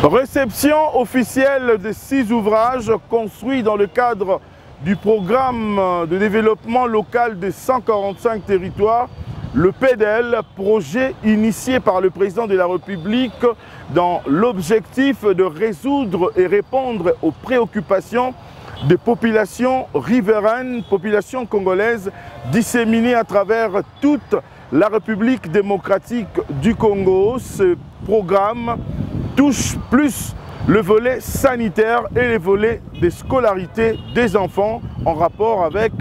Réception officielle de 6 ouvrages construits dans le cadre du programme de développement local de 145 territoires, le PDL, projet initié par le président de la République dans l'objectif de résoudre et répondre aux préoccupations des populations riveraines, populations congolaises disséminées à travers toute la République démocratique du Congo. Ce programme touche plus le volet sanitaire et les volets de scolarité des enfants en rapport avec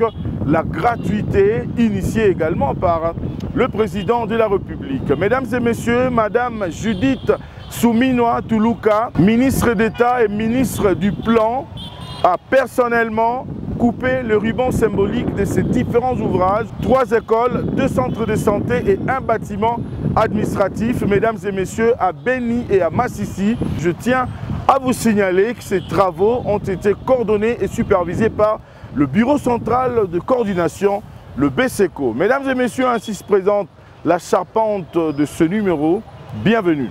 la gratuité initiée également par le président de la République. Mesdames et messieurs, Madame Judith Suminwa Tuluka, ministre d'État et ministre du Plan, a personnellement coupé le ruban symbolique de ces différents ouvrages, 3 écoles, 2 centres de santé et un bâtiment administratif, mesdames et messieurs, à Beni et à Massissi. Je tiens à vous signaler que ces travaux ont été coordonnés et supervisés par le Bureau central de coordination, le BCECO. Mesdames et messieurs, ainsi se présente la charpente de ce numéro. Bienvenue.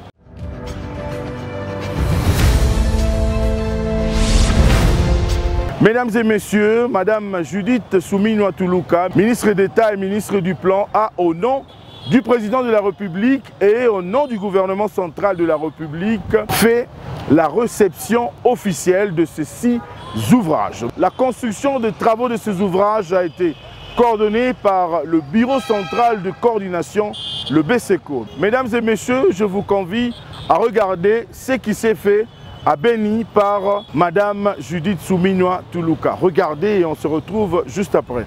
Mesdames et messieurs, Madame Judith Suminwa Tuluka, ministre d'État et ministre du Plan, a, au nom du président de la République et au nom du gouvernement central de la République, fait la réception officielle de ces 6 ouvrages. La construction des travaux de ces ouvrages a été coordonnée par le Bureau central de coordination, le BCECO. Mesdames et messieurs, je vous convie à regarder ce qui s'est fait à Beni par Madame Judith Suminwa Tuluka. Regardez et on se retrouve juste après.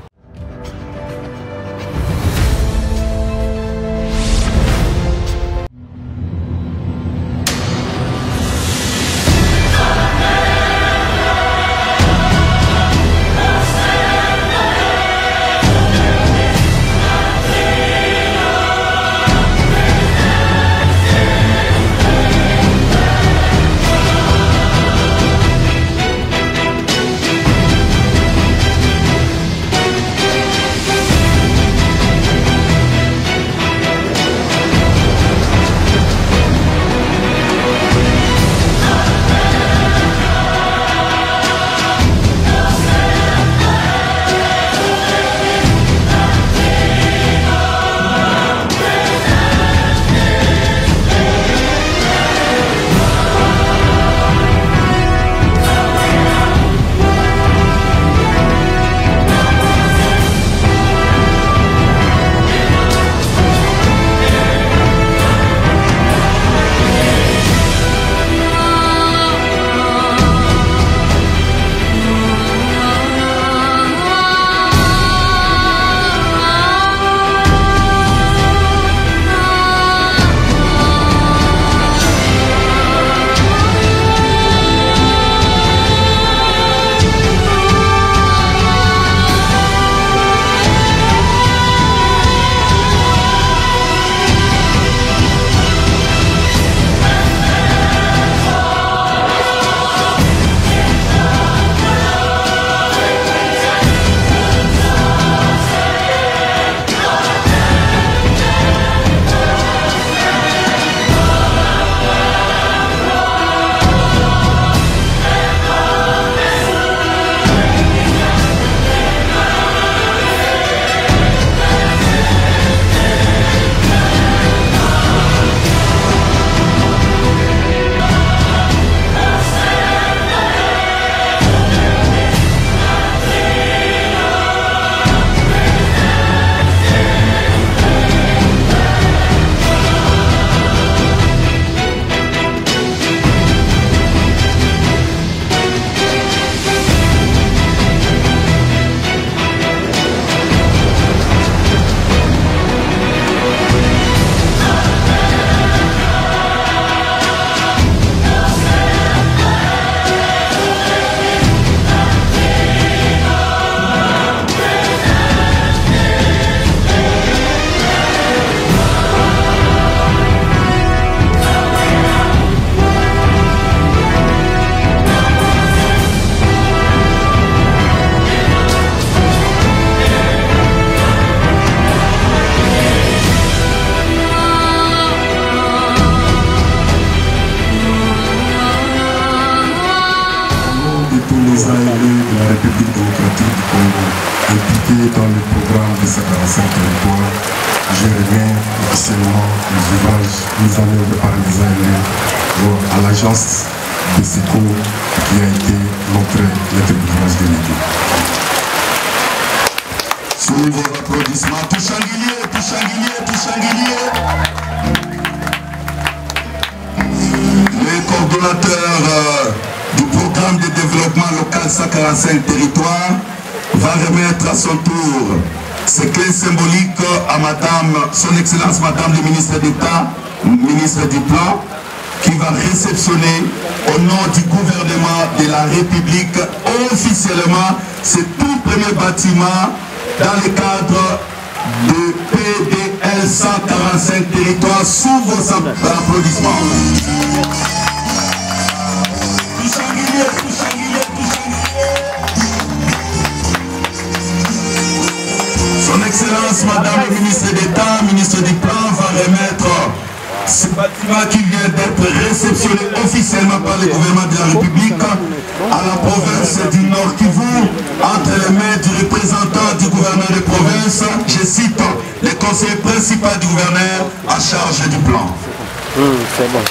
des 145 territoires, je remets officiellement les ouvrages mis en œuvre par le designer à l'agence de SECO qui a été notre lettre d'ouvrage déléguée. Sous vos applaudissements, tout Changuilier, tout Changuilier, tout Changuilier. Le coordonnateur du programme de développement local 145 territoires va remettre à son tour ce clé symbolique à Madame, Son Excellence Madame le ministre d'État, ministre du Plan, qui va réceptionner au nom du gouvernement de la République officiellement ce tout premier bâtiment dans le cadre de PDL 145 territoires sous vos applaudissements. Son Excellence Madame le ministre d'État, ministre du Plan, va remettre ce bâtiment qui vient d'être réceptionné officiellement par le gouvernement de la République à la province du Nord Kivu, entre les mains du représentant du gouverneur de province, je cite, le conseiller principal du gouverneur en charge du plan. C'est bon.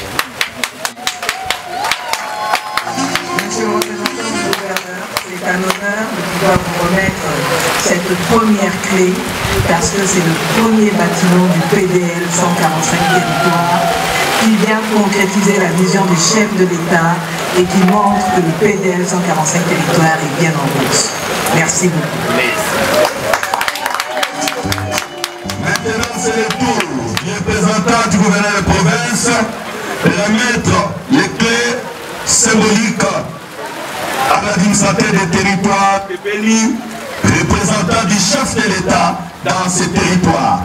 Monsieur le représentant du gouverneur, c'est un honneur de pouvoir vous remettre cette première clé parce que c'est le premier bâtiment du PDL 145 territoires qui vient concrétiser la vision du chef de l'État et qui montre que le PDL 145 territoires est bien en route. Merci beaucoup. Maintenant, c'est le tour du représentant du gouverneur de province de remettre les clés symboliques à l'administrateur des territoires de Béni, représentant du chef de l'État dans ces territoires.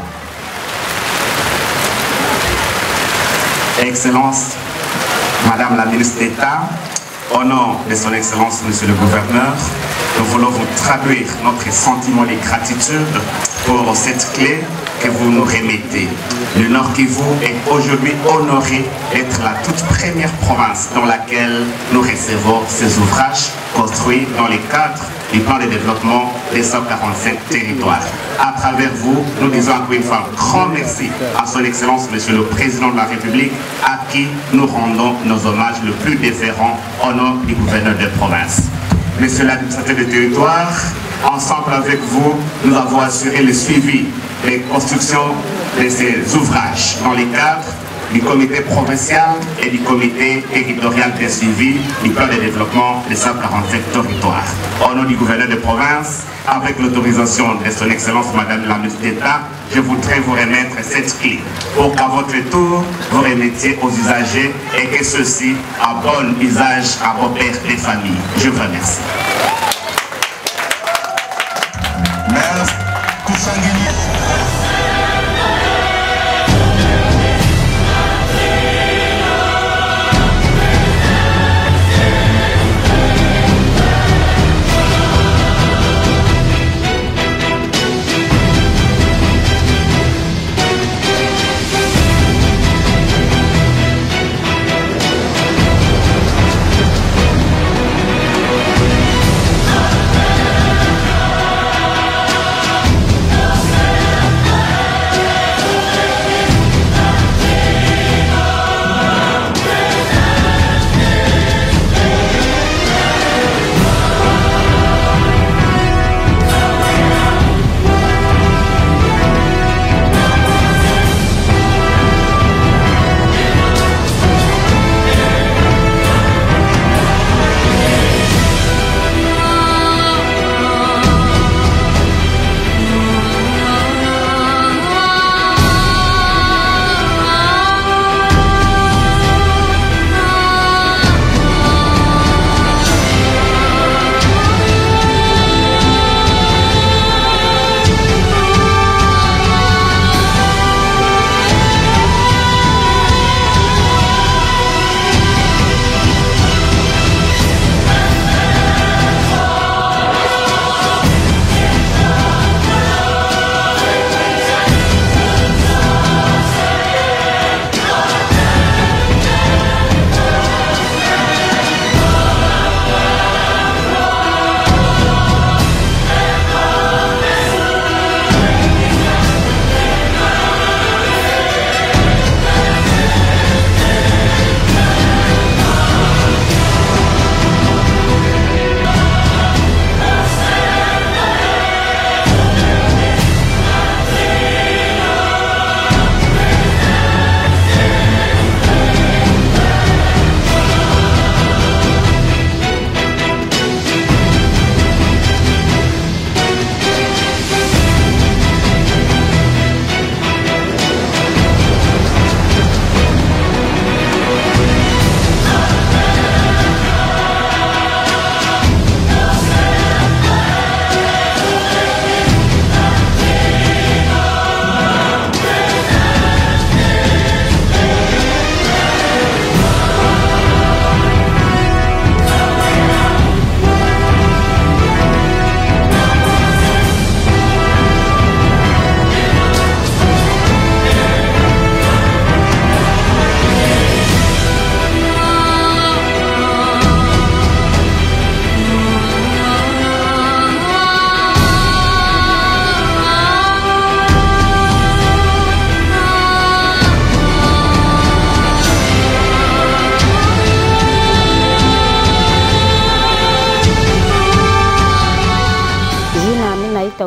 Excellence, Madame la ministre d'État, au nom de son Excellence, Monsieur le Gouverneur, nous voulons vous traduire notre sentiment de gratitude pour cette clé que vous nous remettez. Le Nord Kivu est aujourd'hui honoré d'être la toute première province dans laquelle nous recevons ces ouvrages construits dans le cadre du plan de développement des 145 territoires. À travers vous, nous disons encore une fois un grand merci à son Excellence, Monsieur le Président de la République, à qui nous rendons nos hommages le plus déférents au nom du gouverneur de province. Monsieur l'administrateur du territoire, ensemble avec vous, nous avons assuré le suivi des constructions de ces ouvrages dans les cadres du comité provincial et du comité territorial de suivi du plan de développement des 145 territoires. Au nom du gouverneur de province, avec l'autorisation de son Excellence Madame la ministre d'État, je voudrais vous remettre cette clé pour qu'à votre tour, vous remettiez aux usagers et que ceux-ci à bon usage à vos pères et familles. Je vous remercie. Merci.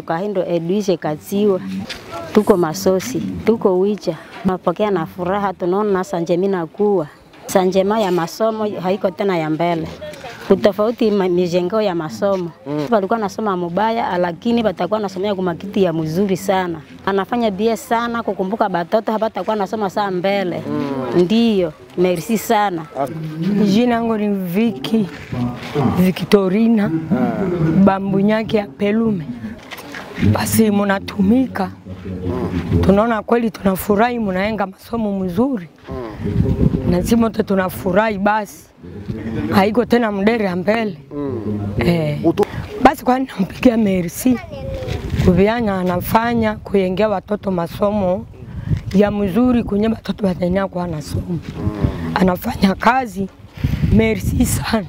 naitwa Kahindo Edwishe Kaziwa. Tuko Masosi, tuko Wicha. Napokea na furaha, tunaona Sanjemina kuwa. Sanjema ya masomo haiko tena ya mbele. Utofauti mijengo ya masomo. Walikuwa nasoma mubaya lakini batakuwa nasomea kwa makiti ya mzuri sana. Anafanya bia sana kukumbuka batoto habatakuwa nasoma saa mbele. Ndiyo, merci sana. Jina yangu ni Victorina Bambunyaki ya Pelume. Basi munatumika. Tunaona kweli tunafurahi, munaenga masomo mzuri. Na sisi wote tunafurahi basi. Haiko tena mdere ya mbele. Basi kwa nampigia merci. Kuvianya anafanya kuyengea watoto masomo ya mzuri kwenye watoto watania kwa nasomo. Anafanya kazi. Merci sana.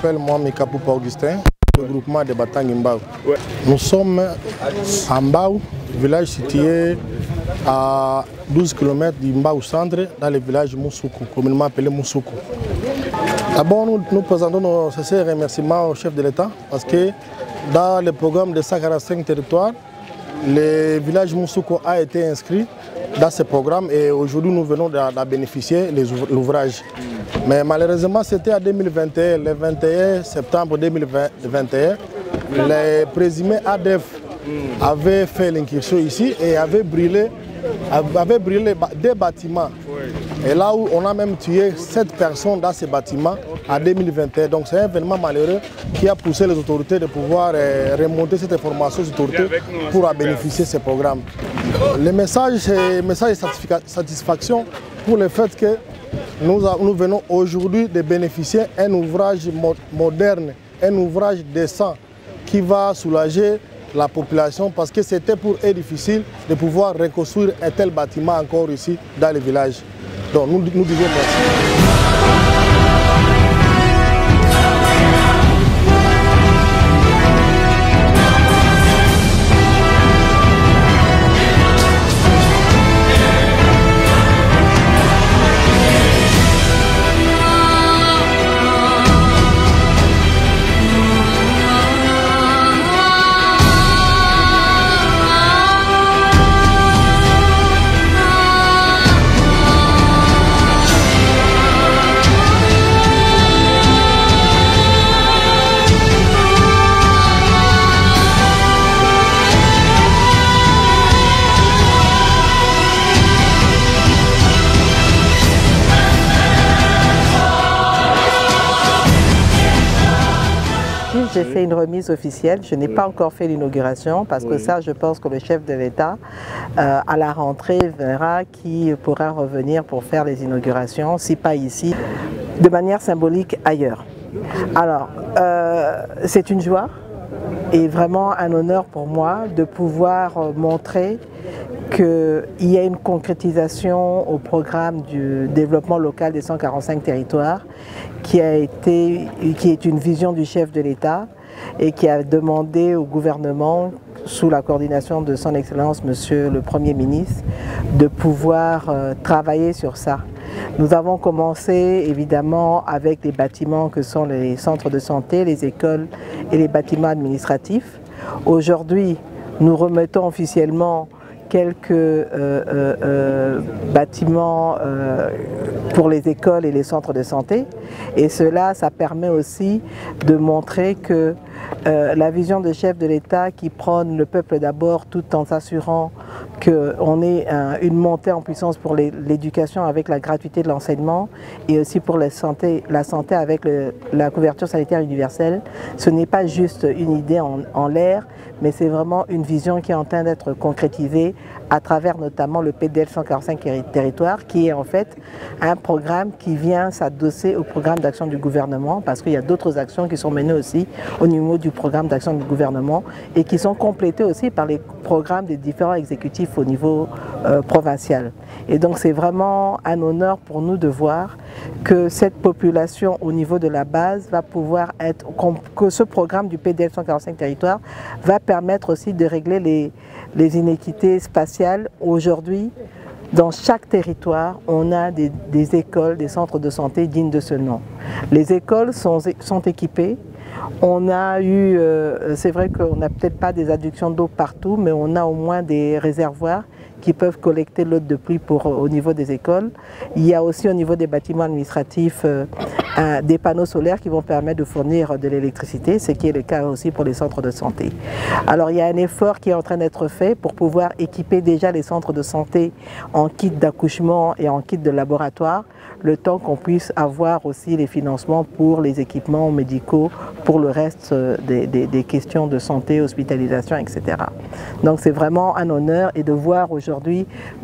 m'appelle Mika Poupa Augustin, le groupement de Batang Mbao. Ouais. Nous sommes à Mbao, village situé à 12 km du Mbao centre, dans le village Moussoukou, communément appelé Moussoukou. D'abord, nous présentons nos sincères remerciements au chef de l'État parce que dans le programme de 145 territoires, le village Moussoukou a été inscrit dans ce programme et aujourd'hui nous venons d'en bénéficier l'ouvrage. Mais malheureusement c'était en 2021, le 21 septembre 2021, les présumés ADF avaient fait l'incursion ici et avaient brûlé des bâtiments. Et là où on a même tué 7 personnes dans ces bâtiments en 2021. Donc c'est un événement malheureux qui a poussé les autorités de pouvoir remonter cette information aux autorités pour bénéficier de ce programme. Le message, c'est un message de satisfaction pour le fait que nous venons aujourd'hui de bénéficier d'un ouvrage moderne, un ouvrage décent qui va soulager la population parce que c'était pour eux difficile de pouvoir reconstruire un tel bâtiment encore ici dans le village. Donc nous disons merci. J'ai fait une remise officielle, je n'ai pas encore fait l'inauguration parce que ça je pense que le chef de l'État à la rentrée verra qui pourra revenir pour faire les inaugurations, si pas ici, de manière symbolique ailleurs. Alors c'est une joie et vraiment un honneur pour moi de pouvoir montrer qu'il y a une concrétisation au programme du développement local des 145 territoires qui est une vision du chef de l'État et qui a demandé au gouvernement, sous la coordination de son Excellence, Monsieur le Premier ministre, de pouvoir travailler sur ça. Nous avons commencé évidemment avec les bâtiments que sont les centres de santé, les écoles et les bâtiments administratifs. Aujourd'hui, nous remettons officiellement quelques bâtiments pour les écoles et les centres de santé. Et cela, ça permet aussi de montrer que la vision de chef de l'État qui prône le peuple d'abord tout en s'assurant qu'on ait une montée en puissance pour l'éducation avec la gratuité de l'enseignement et aussi pour la santé avec la couverture sanitaire universelle. Ce n'est pas juste une idée en l'air, mais c'est vraiment une vision qui est en train d'être concrétisée à travers notamment le PDL 145 territoires qui est en fait un programme qui vient s'adosser au programme d'action du gouvernement parce qu'il y a d'autres actions qui sont menées aussi au niveau du programme d'action du gouvernement et qui sont complétées aussi par les programmes des différents exécutifs au niveau provincial. Et donc c'est vraiment un honneur pour nous de voir que cette population au niveau de la base va pouvoir être, que ce programme du PDL 145 territoires va permettre aussi de régler les inéquités spatiales. Aujourd'hui, dans chaque territoire, on a des écoles, des centres de santé dignes de ce nom. Les écoles sont équipées. On a eu, c'est vrai qu'on n'a peut-être pas des adductions d'eau partout, mais on a au moins des réservoirs qui peuvent collecter l'eau de pluie au niveau des écoles. Il y a aussi au niveau des bâtiments administratifs des panneaux solaires qui vont permettre de fournir de l'électricité, ce qui est le cas aussi pour les centres de santé. Alors il y a un effort qui est en train d'être fait pour pouvoir équiper déjà les centres de santé en kit d'accouchement et en kit de laboratoire, le temps qu'on puisse avoir aussi les financements pour les équipements médicaux, pour le reste des questions de santé, hospitalisation, etc. Donc c'est vraiment un honneur et de voir aujourd'hui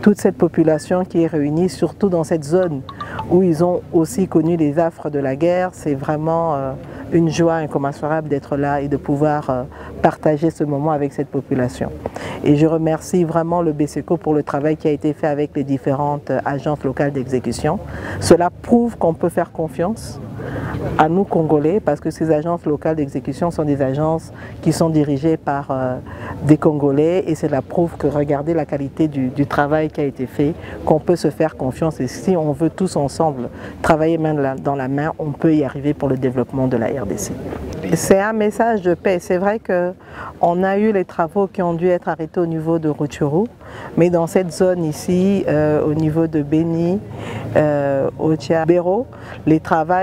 toute cette population qui est réunie, surtout dans cette zone où ils ont aussi connu les affres de la guerre, c'est vraiment une joie incommensurable d'être là et de pouvoir partager ce moment avec cette population. Et je remercie vraiment le BCECO pour le travail qui a été fait avec les différentes agences locales d'exécution. Cela prouve qu'on peut faire confiance à nous Congolais, parce que ces agences locales d'exécution sont des agences qui sont dirigées par des Congolais, et cela prouve que, regardez la qualité du travail qui a été fait, qu'on peut se faire confiance, et si on veut tous ensemble travailler main dans la main, on peut y arriver pour le développement de la RDC. C'est un message de paix. C'est vrai qu'on a eu les travaux qui ont dû être arrêtés au niveau de Rutshuru, mais dans cette zone ici, au niveau de Beni, Ocha, Béro, les travaux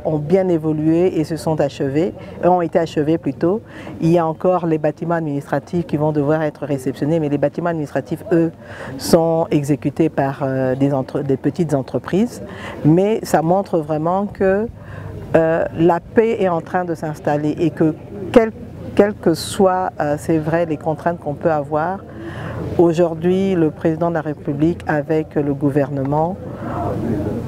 ont bien évolué et ont été achevés plutôt. Il y a encore les bâtiments administratifs qui vont devoir être réceptionnés, mais les bâtiments administratifs, eux, sont exécutés par des petites entreprises. Mais ça montre vraiment que la paix est en train de s'installer et que quelles que soient, c'est vrai, les contraintes qu'on peut avoir, aujourd'hui, le président de la République avec le gouvernement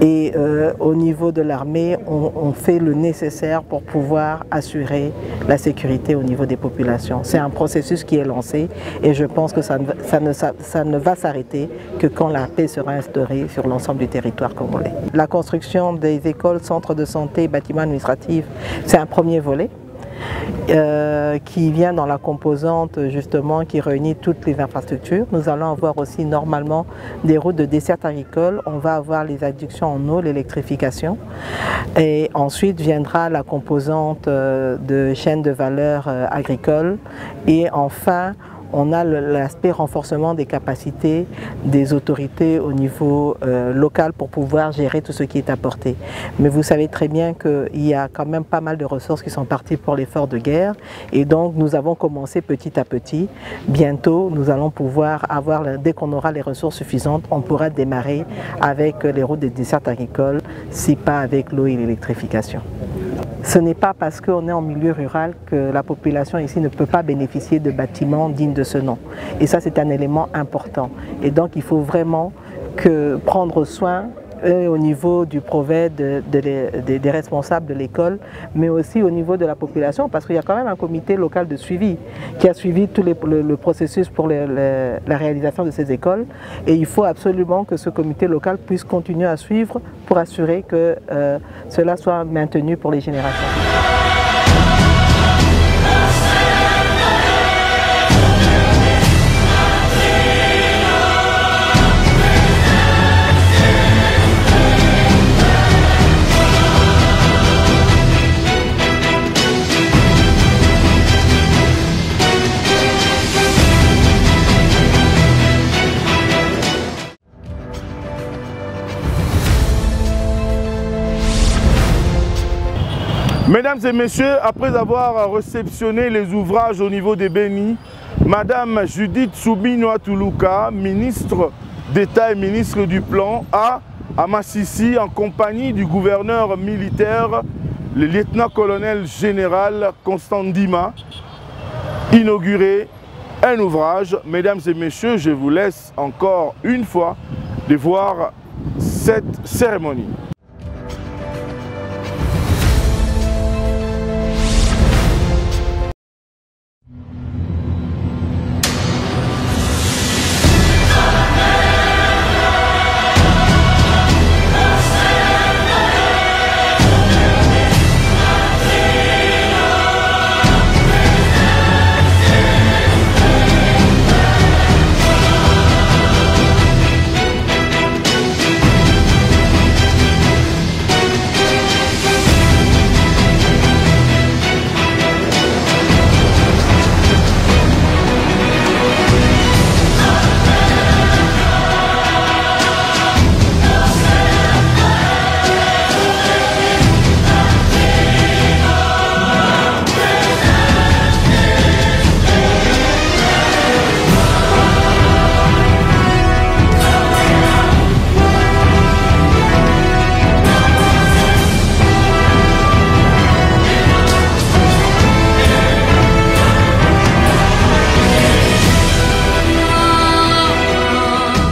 et au niveau de l'armée, on fait le nécessaire pour pouvoir assurer la sécurité au niveau des populations. C'est un processus qui est lancé et je pense que ça ne va s'arrêter que quand la paix sera instaurée sur l'ensemble du territoire congolais. La construction des écoles, centres de santé, bâtiments administratifs, c'est un premier volet. Qui vient dans la composante justement qui réunit toutes les infrastructures. Nous allons avoir aussi normalement des routes de dessert agricole, on va avoir les adductions en eau, l'électrification, et ensuite viendra la composante de chaîne de valeur agricole, et enfin on a l'aspect renforcement des capacités des autorités au niveau local pour pouvoir gérer tout ce qui est apporté. Mais vous savez très bien qu'il y a quand même pas mal de ressources qui sont parties pour l'effort de guerre, et donc nous avons commencé petit à petit. Bientôt, nous allons pouvoir avoir, dès qu'on aura les ressources suffisantes, on pourra démarrer avec les routes des dessertes agricoles, si pas avec l'eau et l'électrification. Ce n'est pas parce qu'on est en milieu rural que la population ici ne peut pas bénéficier de bâtiments dignes de ce nom. Et ça, c'est un élément important. Et donc, il faut vraiment prendre soin au niveau du provet des responsables de l'école, mais aussi au niveau de la population, parce qu'il y a quand même un comité local de suivi qui a suivi tout le processus pour la réalisation de ces écoles, et il faut absolument que ce comité local puisse continuer à suivre pour assurer que cela soit maintenu pour les générations. Mesdames et messieurs, après avoir réceptionné les ouvrages au niveau des Béni, Madame Judith Soubinoa-Toulouka, ministre d'État et ministre du Plan, a à Massissi, en compagnie du gouverneur militaire, le lieutenant-colonel général Constant Ndima, inauguré un ouvrage. Mesdames et messieurs, je vous laisse encore une fois de voir cette cérémonie.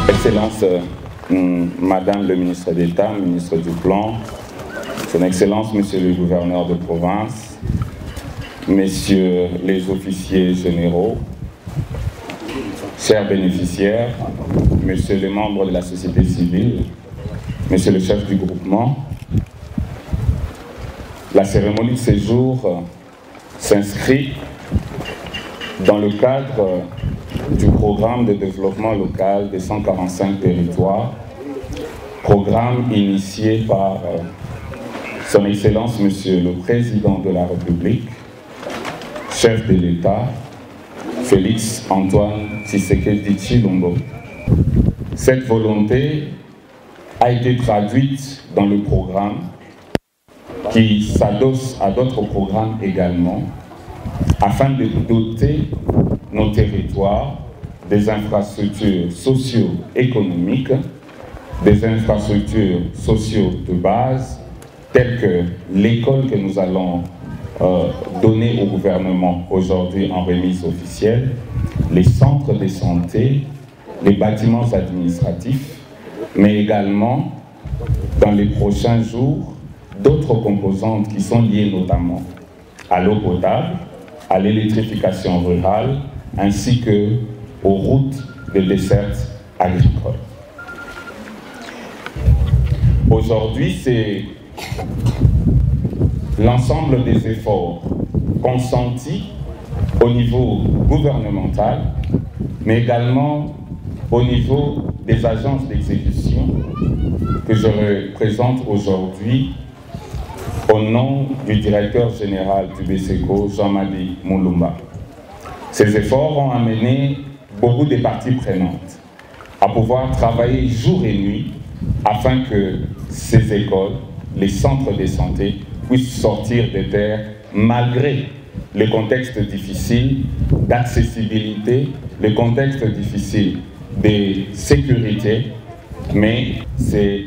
Excellence, Madame le ministre d'État, ministre du Plan, Son Excellence, Monsieur le gouverneur de province, Messieurs les officiers généraux, chers bénéficiaires, Messieurs les membres de la société civile, Monsieur le chef du groupement, la cérémonie de séjour s'inscrit dans le cadre du programme de développement local des 145 territoires, programme initié par Son Excellence Monsieur le Président de la République, chef de l'État, Félix Antoine Tshisekedi Tshilombo. Cette volonté a été traduite dans le programme qui s'adosse à d'autres programmes également, afin de doter nos territoires des infrastructures socio-économiques, des infrastructures sociaux de base, telles que l'école que nous allons donner au gouvernement aujourd'hui en remise officielle, les centres de santé, les bâtiments administratifs, mais également, dans les prochains jours, d'autres composantes qui sont liées notamment à l'eau potable, à l'électrification rurale, ainsi qu'aux routes de desserte agricole. Aujourd'hui, c'est l'ensemble des efforts consentis au niveau gouvernemental, mais également au niveau des agences d'exécution que je représente aujourd'hui au nom du directeur général du BCECO, Jean-Marie Moulumba. Ces efforts ont amené beaucoup de parties prenantes à pouvoir travailler jour et nuit afin que ces écoles, les centres de santé puissent sortir des terres malgré le contexte difficile d'accessibilité, le contexte difficile de sécurité, mais c'est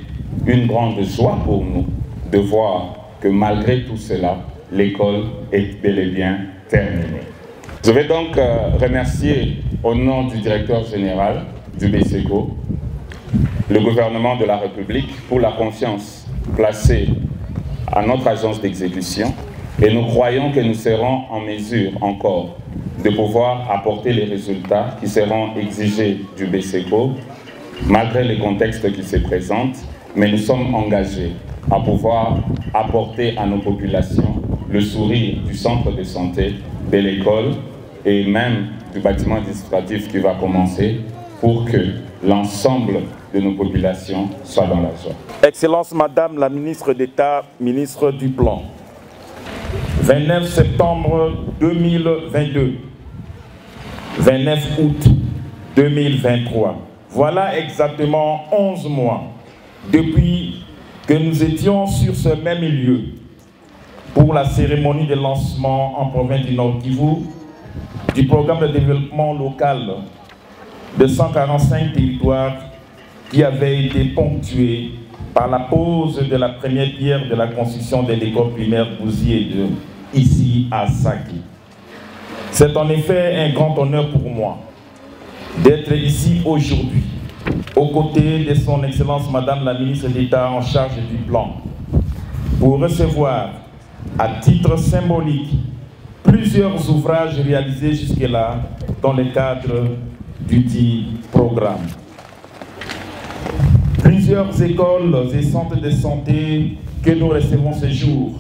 une grande joie pour nous de voir que malgré tout cela, l'école est bel et bien terminée. Je vais donc remercier au nom du directeur général du BCECO, le gouvernement de la République pour la confiance placée à notre agence d'exécution, et nous croyons que nous serons en mesure encore de pouvoir apporter les résultats qui seront exigés du BCECO malgré les contextes qui se présentent, mais nous sommes engagés à pouvoir apporter à nos populations le sourire du centre de santé, de l'école et même du bâtiment administratif qui va commencer pour que l'ensemble de nos populations soient dans la joie. Excellence Madame la ministre d'État, ministre du Plan, 29 septembre 2022, 29 août 2023. Voilà exactement 11 mois depuis que nous étions sur ce même lieu pour la cérémonie de lancement en province du Nord Kivu du programme de développement local de 145 territoires qui avait été ponctué par la pose de la première pierre de la construction de l'école primaire Bouzier 2, ici à Saki. C'est en effet un grand honneur pour moi d'être ici aujourd'hui, aux côtés de son Excellence Madame la ministre d'État en charge du plan, pour recevoir à titre symbolique plusieurs ouvrages réalisés jusque-là dans le cadre du dit programme. Plusieurs écoles et centres de santé que nous recevons ce jour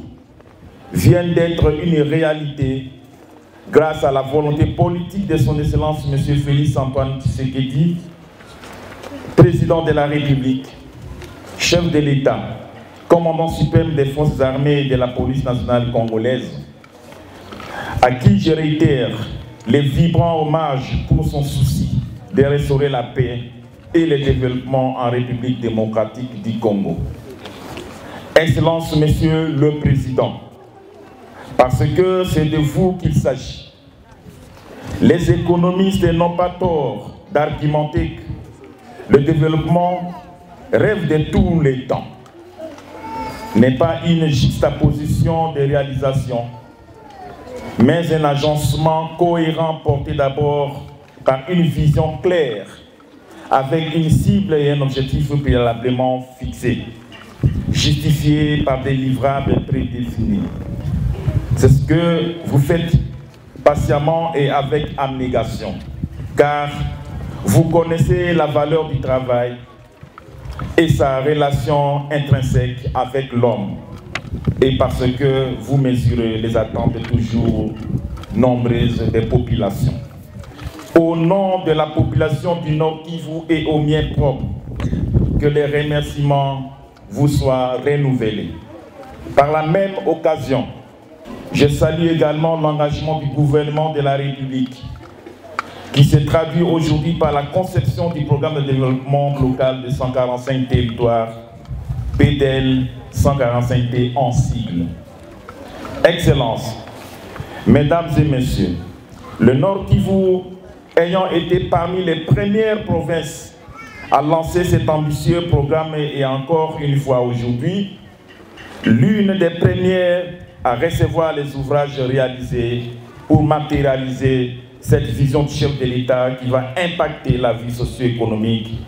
viennent d'être une réalité grâce à la volonté politique de son Excellence M. Félix Antoine Tshisekedi, Président de la République, chef de l'État, commandant suprême des forces armées et de la police nationale congolaise, à qui je réitère les vibrants hommages pour son souci de restaurer la paix et le développement en République démocratique du Congo. Excellence, Monsieur le Président, parce que c'est de vous qu'il s'agit. Les économistes n'ont pas tort d'argumenter que le développement rêve de tous les temps, n'est pas une juxtaposition des réalisations, mais un agencement cohérent porté d'abord par une vision claire, avec une cible et un objectif préalablement fixés. justifiée par des livrables prédéfinis. C'est ce que vous faites patiemment et avec abnégation, car vous connaissez la valeur du travail et sa relation intrinsèque avec l'homme, et parce que vous mesurez les attentes toujours nombreuses des populations. Au nom de la population du Nord Kivu et au mien propre, que les remerciements vous soient renouvelés. Par la même occasion, je salue également l'engagement du gouvernement de la République qui se traduit aujourd'hui par la conception du programme de développement local de 145 territoires, PDL 145T en sigle. Excellences, Mesdames et Messieurs, le Nord Kivu ayant été parmi les premières provinces à lancer cet ambitieux programme et encore une fois aujourd'hui, l'une des premières à recevoir les ouvrages réalisés pour matérialiser cette vision du chef de l'État qui va impacter la vie socio-économique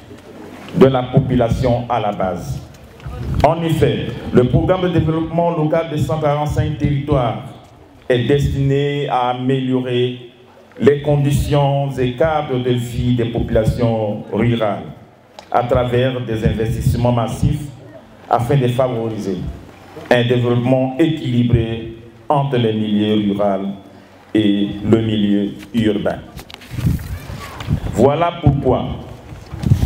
de la population à la base. En effet, le programme de développement local de 145 territoires est destiné à améliorer les conditions et cadres de vie des populations rurales à travers des investissements massifs afin de favoriser un développement équilibré entre les milieux ruraux et le milieu urbain. Voilà pourquoi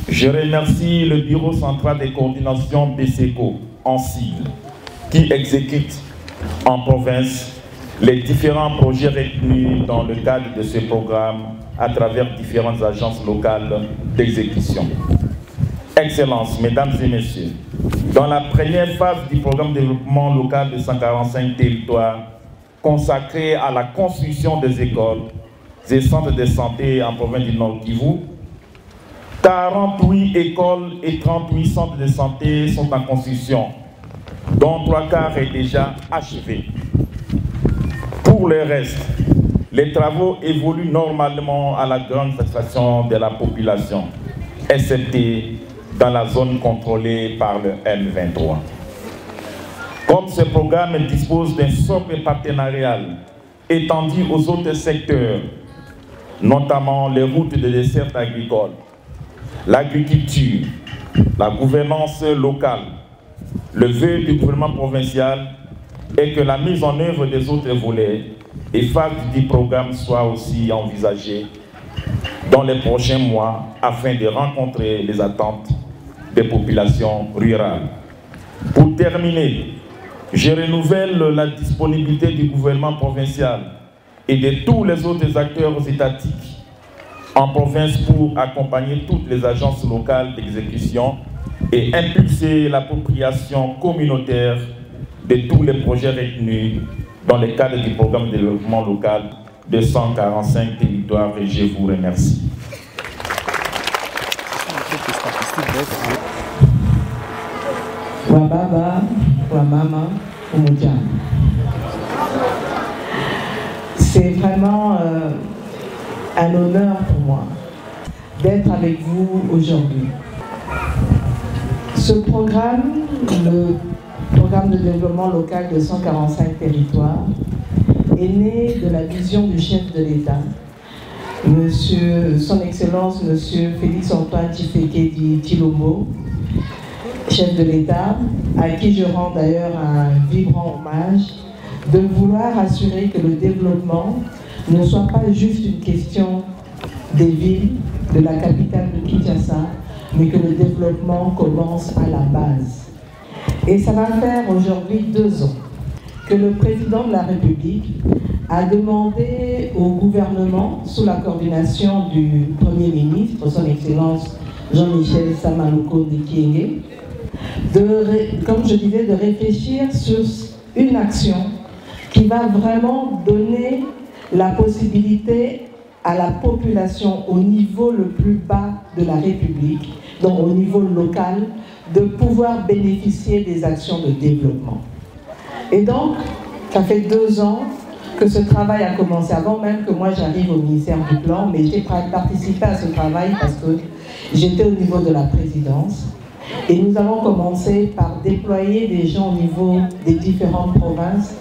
je remercie le Bureau central de coordination BCECO en sigle qui exécute en province les différents projets retenus dans le cadre de ce programme à travers différentes agences locales d'exécution. Excellences, Mesdames et Messieurs, dans la première phase du programme de développement local de 145 territoires consacré à la construction des écoles, des centres de santé en province du Nord Kivu, 48 écoles et 38 centres de santé sont en construction, dont 3/4 est déjà achevé. Pour le reste, les travaux évoluent normalement à la grande satisfaction de la population, excepté dans la zone contrôlée par le M23. Comme ce programme dispose d'un socle partenarial étendu aux autres secteurs, notamment les routes de desserte agricole, l'agriculture, la gouvernance locale, le vœu du gouvernement provincial est que la mise en œuvre des autres volets et phases du programme soit aussi envisagée dans les prochains mois afin de rencontrer les attentes des populations rurales. Pour terminer, je renouvelle la disponibilité du gouvernement provincial et de tous les autres acteurs étatiques en province pour accompagner toutes les agences locales d'exécution et impulser l'appropriation communautaire de tous les projets retenus dans le cadre du programme de développement local de 145 territoires et je vous remercie. Wababa, Wamama, Oumoudian. C'est vraiment un honneur pour moi d'être avec vous aujourd'hui. Ce programme, le programme de développement local de 145 territoires, est né de la vision du chef de l'État, Son Excellence Monsieur Félix-Antoine Tshisekedi Tshilombo, chef de l'État, à qui je rends d'ailleurs un vibrant hommage, de vouloir assurer que le développement ne soit pas juste une question des villes, de la capitale de Kinshasa, mais que le développement commence à la base. Et ça va faire aujourd'hui 2 ans que le président de la République a demandé au gouvernement, sous la coordination du Premier ministre, son Excellence Jean-Michel Samalukonde Kyenge, comme je disais, de réfléchir sur une action qui va vraiment donner la possibilité à la population au niveau le plus bas de la République, donc au niveau local, de pouvoir bénéficier des actions de développement. Et donc, ça fait 2 ans que ce travail a commencé, avant même que moi j'arrive au ministère du Plan, mais j'ai participé à ce travail parce que j'étais au niveau de la présidence. Et nous allons commencer par déployer des gens au niveau des différentes provinces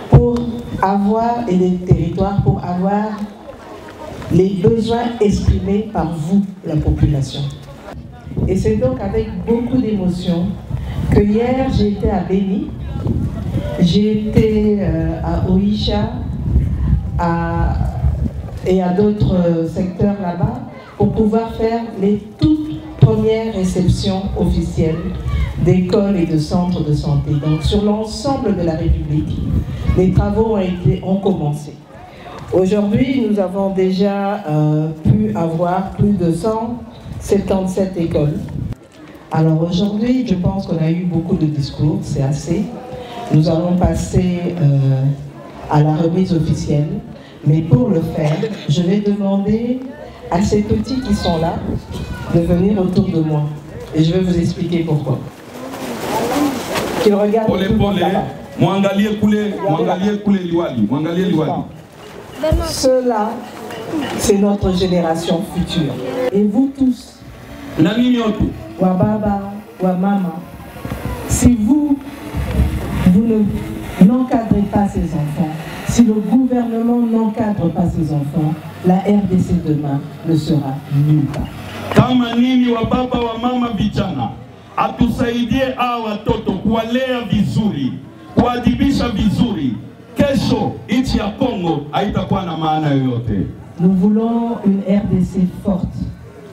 pour avoir, et des territoires, pour avoir les besoins exprimés par vous, la population. Et c'est donc avec beaucoup d'émotion que hier j'ai été à Béni, j'ai été à Oicha et à d'autres secteurs là-bas pour pouvoir faire les toutes premières réceptions officielles d'écoles et de centres de santé. Donc sur l'ensemble de la République, les travaux ont commencé. Aujourd'hui, nous avons déjà pu avoir plus de 177 écoles. Alors aujourd'hui, je pense qu'on a eu beaucoup de discours, c'est assez. Nous allons passer à la remise officielle. Mais pour le faire, je vais demander à ces petits qui sont là de venir autour de moi. Et je vais vous expliquer pourquoi. Qu'ils regardent tout le monde là-bas. Cela, c'est notre génération future. Et vous tous, Wababa, Wamama, si vous n'encadrez pas ces enfants, si le gouvernement n'encadre pas ces enfants, la RDC demain ne sera nulle part. Kama nini wababa wa mama vijana atusaidie hawa watoto kuwalea vizuri, kuadibisha vizuri. Kesho nchi ya Kongo haitakuwa na maana yoyote. Nous voulons une RDC forte.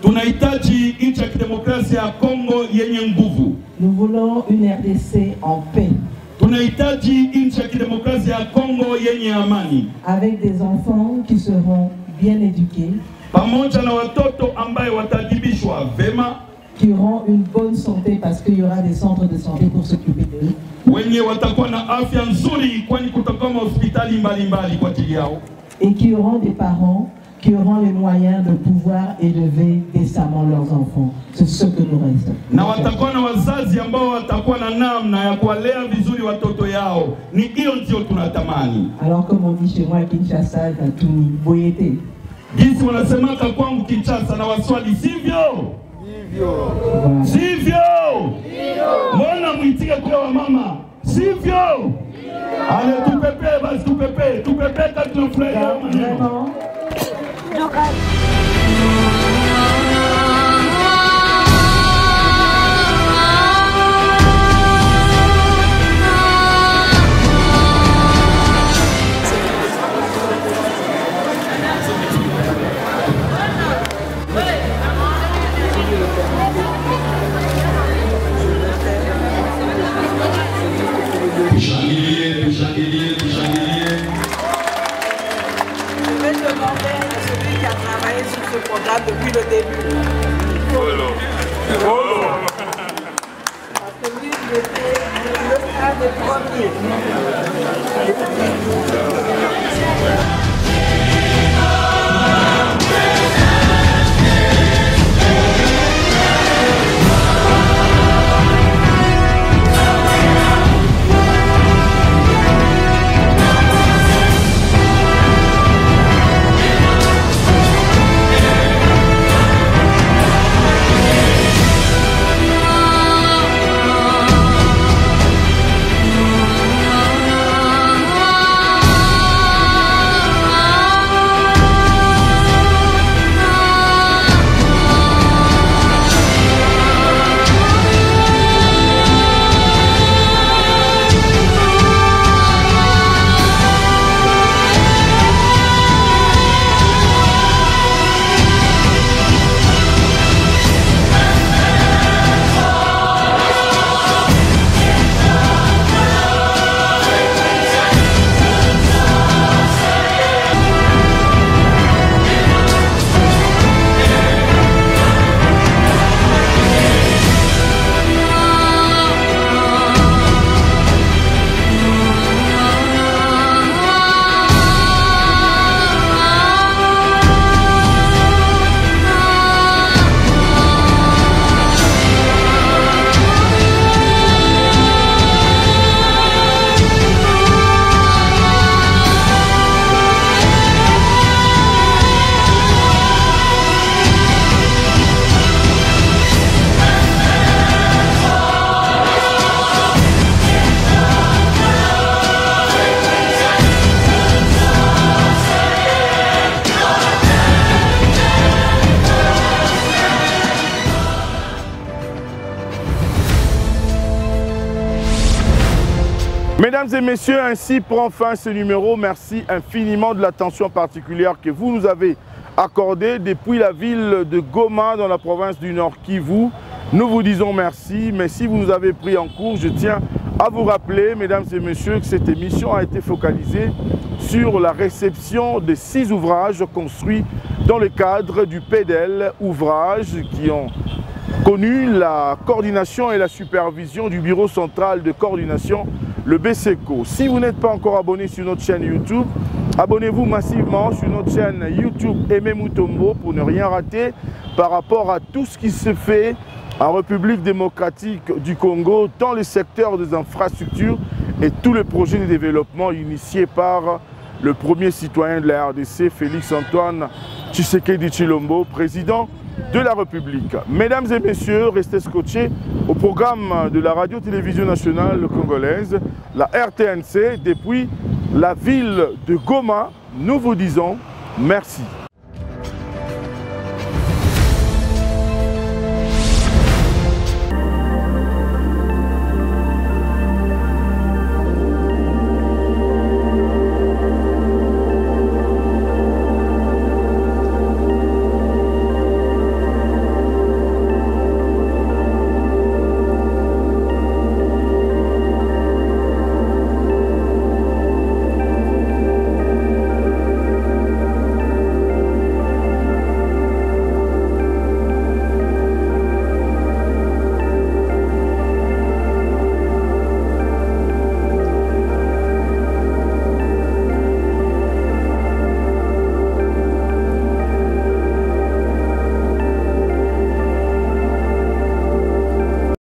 Tunahitaji nchi ya kidemokrasia ya Kongo yenye nguvu. Nous voulons une RDC en paix. Tunahitaji nchi ya kidemokrasia ya Kongo yenye amani. Avec des enfants qui seront bien éduqués. Pamoja na watoto ambaye watadibishwa vema. Qui auront une bonne santé parce qu'il y aura des centres de santé pour s'occuper d'eux. Wenye watakuwa na afya nzuri kwani kutakuwa hospitali mbalimbali kwa ajili yao. Et qui auront des parents qui auront les moyens de pouvoir élever décemment leurs enfants. C'est ce que nous restons. Na watakuwa na wazazi ambao watakuwa na namna ya kuwalea vizuri watoto yao. Ni hiyo ndio tunatamani. Alors comme on dit chez moi Kinshasa, tu boyete. Jinsi wanasemaka kwangu Kinshasa na waswali sivyo? Voilà. Sivyo? Mbona mwitike kwa wamama? Sivyo? Ale tupepe basi tupepe kati tunafurahia maneno. Tushangilie. Je vais demander à celui qui a travaillé sur ce programme depuis le début. Parce que lui, il était un des premiers. Mesdames et messieurs, ainsi prend fin ce numéro. Merci infiniment de l'attention particulière que vous nous avez accordée depuis la ville de Goma dans la province du Nord Kivu. Nous vous disons merci, mais si vous nous avez pris en cours, je tiens à vous rappeler, mesdames et messieurs, que cette émission a été focalisée sur la réception de 6 ouvrages construits dans le cadre du PDL, ouvrages qui ont connu la coordination et la supervision du Bureau central de coordination, le BCECO. Si vous n'êtes pas encore abonné sur notre chaîne YouTube, abonnez-vous massivement sur notre chaîne YouTube Aimé Mutombo pour ne rien rater par rapport à tout ce qui se fait en République démocratique du Congo dans le secteur des infrastructures et tous les projets de développement initiés par le premier citoyen de la RDC, Félix Antoine Tshisekedi Tshilombo, président de la République. Mesdames et messieurs, restez scotchés au programme de la radio-télévision nationale congolaise, la RTNC, depuis la ville de Goma. Nous vous disons merci.